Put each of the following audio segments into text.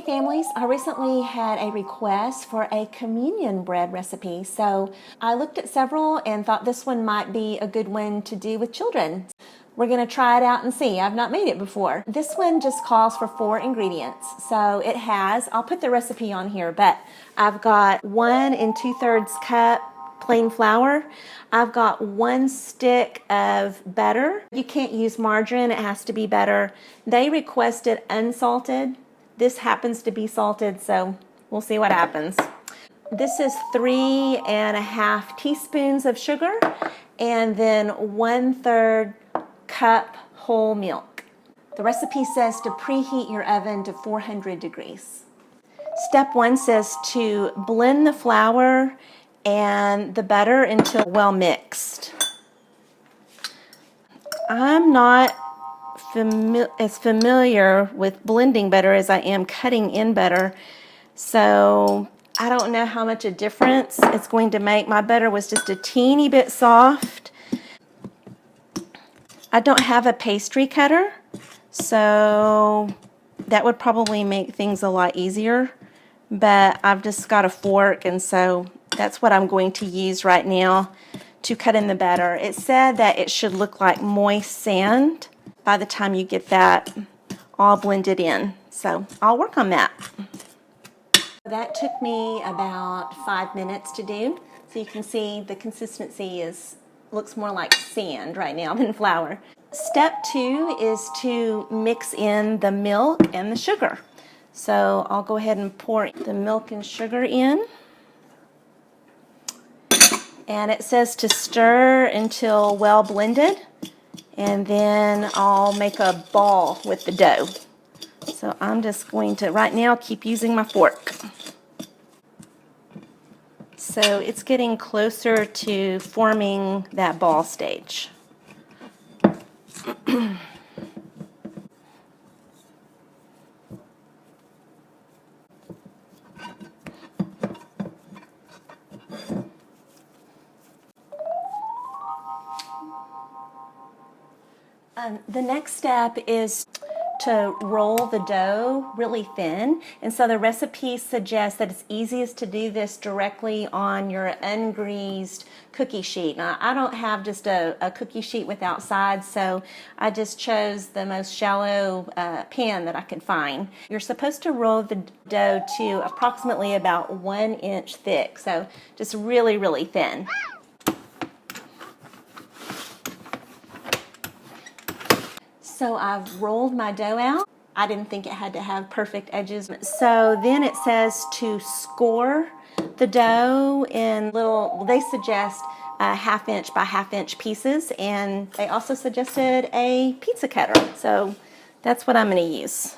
families. I recently had a request for a communion bread recipe, so I looked at several and thought this one might be a good one to do with children. We're going to try it out and see. I've not made it before. This one just calls for 4 ingredients. So it has, I'll put the recipe on here, but I've got 1 2/3 cup plain flour. I've got 1 stick of butter. You can't use margarine, it has to be butter. They requested unsalted. This happens to be salted, so we'll see what happens. This is 3½ teaspoons of sugar, and then 1/3 cup whole milk. The recipe says to preheat your oven to 400 degrees. Step 1 says to blend the flour and the butter until well mixed. I'm not as familiar with blending butter as I am cutting in butter, so I don't know how much a difference it's going to make. My butter was just a teeny bit soft. I don't have a pastry cutter, so that would probably make things a lot easier, but I've just got a fork, and so that's what I'm going to use right now to cut in the batter. It said that it should look like moist sand by the time you get that all blended in, so I'll work on that. That took me about 5 minutes to do, so you can see the consistency looks more like sand right now than flour. Step 2 is to mix in the milk and the sugar. So I'll go ahead and pour the milk and sugar in. And it says to stir until well blended, and then I'll make a ball with the dough. So I'm just going to, right now, keep using my fork. So it's getting closer to forming that ball stage. The next step is to roll the dough really thin, and so the recipe suggests that it's easiest to do this directly on your ungreased cookie sheet. Now, I don't have just a cookie sheet without sides, so I just chose the most shallow pan that I could find. You're supposed to roll the dough to approximately about 1 inch thick, so just really, really thin. So I've rolled my dough out. I didn't think it had to have perfect edges. So then it says to score the dough in little, they suggest 1/2 inch by 1/2 inch pieces, and they also suggested a pizza cutter. So that's what I'm going to use.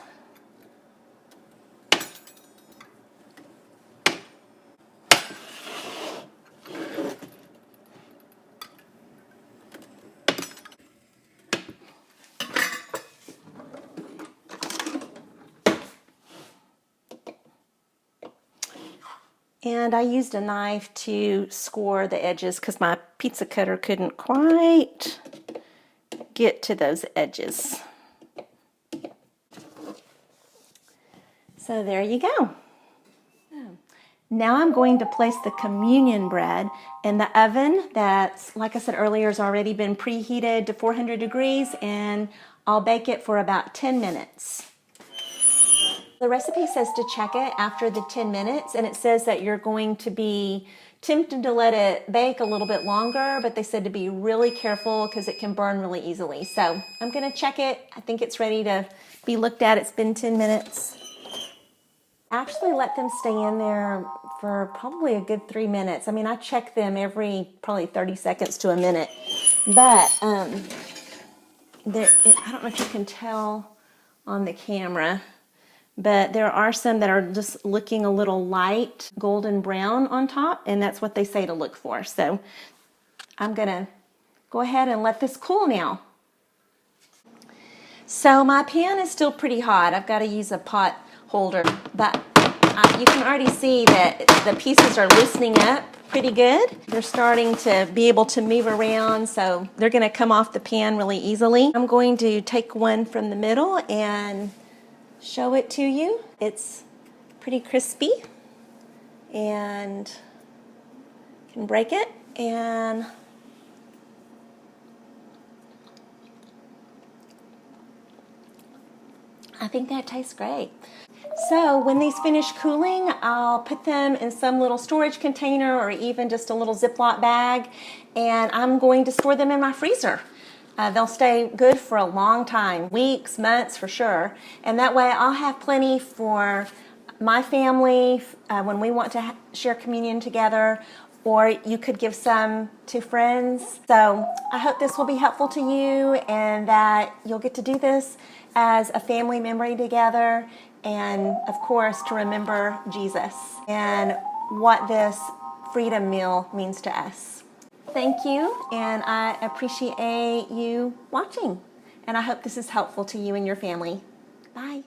And I used a knife to score the edges because my pizza cutter couldn't quite get to those edges. So there you go. Now I'm going to place the communion bread in the oven that's, like I said earlier, has already been preheated to 400 degrees, and I'll bake it for about 10 minutes. The recipe says to check it after the 10 minutes, and it says that you're going to be tempted to let it bake a little bit longer, but they said to be really careful because it can burn really easily. So I'm going to check it. I think it's ready to be looked at. It's been 10 minutes. Actually let them stay in there for probably a good 3 minutes. I mean, I check them every probably 30 seconds to a minute, but I don't know if you can tell on the camera, but there are some that are just looking a little light golden brown on top, and that's what they say to look for. So I'm gonna go ahead and let this cool now. So my pan is still pretty hot. I've got to use a pot holder, but you can already see that the pieces are loosening up pretty good. They're starting to be able to move around, so they're going to come off the pan really easily. I'm going to take one from the middle and show it to you. It's pretty crispy, and can break it, and I think that tastes great. So when these finish cooling, I'll put them in some little storage container or even just a little Ziploc bag, and I'm going to store them in my freezer. They'll stay good for a long time, weeks, months for sure, and that way I'll have plenty for my family when we want to share communion together, or you could give some to friends. So I hope this will be helpful to you and that you'll get to do this as a family memory together, and of course to remember Jesus and what this freedom meal means to us. Thank you, and I appreciate you watching, and I hope this is helpful to you and your family. Bye.